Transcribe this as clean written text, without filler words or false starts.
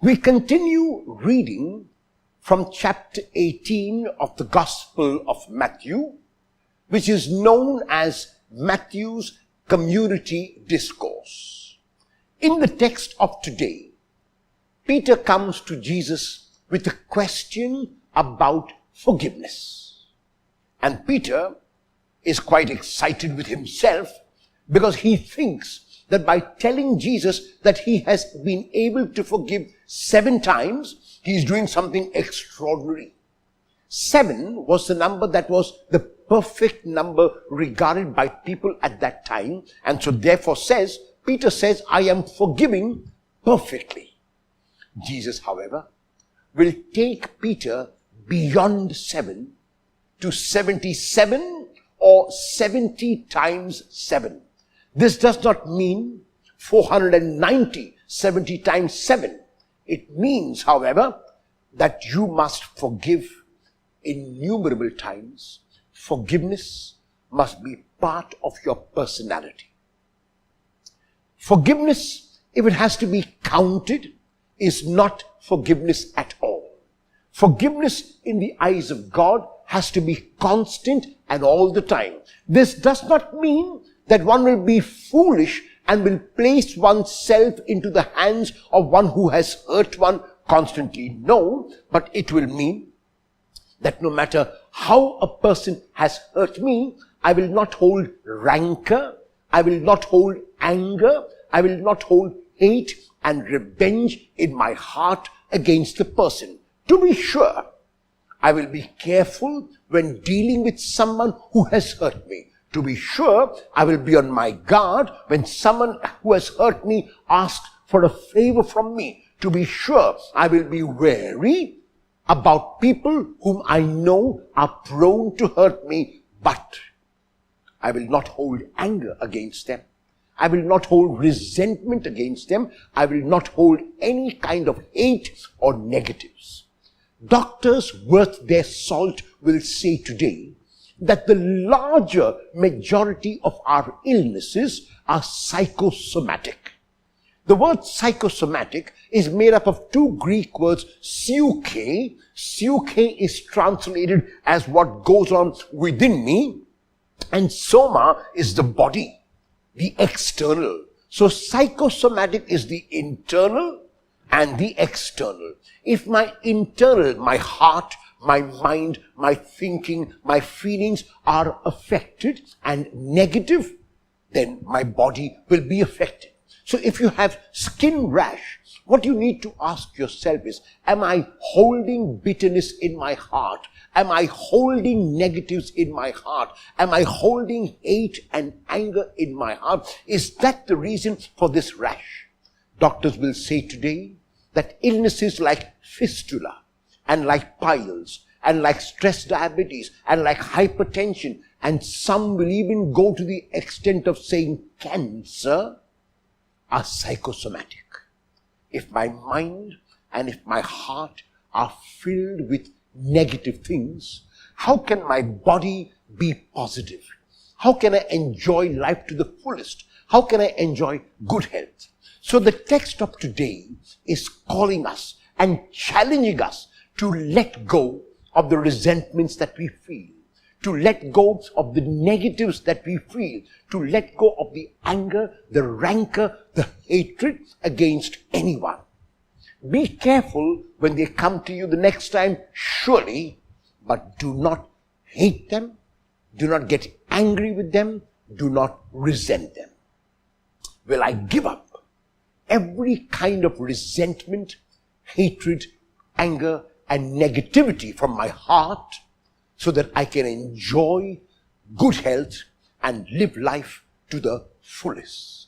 We continue reading from chapter 18 of the Gospel of Matthew, which is known as Matthew's Community Discourse. In the text of today, Peter comes to Jesus with a question about forgiveness. And Peter is quite excited with himself because he thinks that by telling Jesus that he has been able to forgive 7 times, he is doing something extraordinary. 7 was the number that was the perfect number regarded by people at that time. And so therefore Peter says, I am forgiving perfectly. Jesus, however, will take Peter beyond 7 to 77 or 70 times 7. This does not mean 490, 70 times 7. It means, however, that you must forgive innumerable times. Forgiveness must be part of your personality. Forgiveness, if it has to be counted, is not forgiveness at all. Forgiveness in the eyes of God has to be constant and all the time. This does not mean that one will be foolish and will place oneself into the hands of one who has hurt one constantly. No, but it will mean that no matter how a person has hurt me, I will not hold rancor, I will not hold anger, I will not hold hate and revenge in my heart against the person. To be sure, I will be careful when dealing with someone who has hurt me. To be sure, I will be on my guard when someone who has hurt me asks for a favor from me. To be sure, I will be wary about people whom I know are prone to hurt me, but I will not hold anger against them. I will not hold resentment against them. I will not hold any kind of hate or negatives. Doctors worth their salt will say today that the larger majority of our illnesses are psychosomatic. The word psychosomatic is made up of 2 Greek words, psyche. Psyche is translated as what goes on within me, and soma is the body, the external. So psychosomatic is the internal and the external. If my internal, my heart, my mind, my thinking, my feelings are affected and negative, then my body will be affected. So if you have skin rash, what you need to ask yourself is, am I holding bitterness in my heart? Am I holding negatives in my heart? Am I holding hate and anger in my heart? Is that the reason for this rash? Doctors will say today that illnesses like fistula and like piles and like stress diabetes and like hypertension, and some will even go to the extent of saying cancer, are psychosomatic. If my mind and if my heart are filled with negative things, how can my body be positive? How can I enjoy life to the fullest? How can I enjoy good health? So the text of today is calling us and challenging us to let go of the resentments that we feel, to let go of the negatives that we feel, to let go of the anger, the rancor, the hatred against anyone. Be careful when they come to you the next time, surely, but do not hate them, do not get angry with them, do not resent them. Will I give up every kind of resentment, hatred, anger, and negativity from my heart so that I can enjoy good health and live life to the fullest?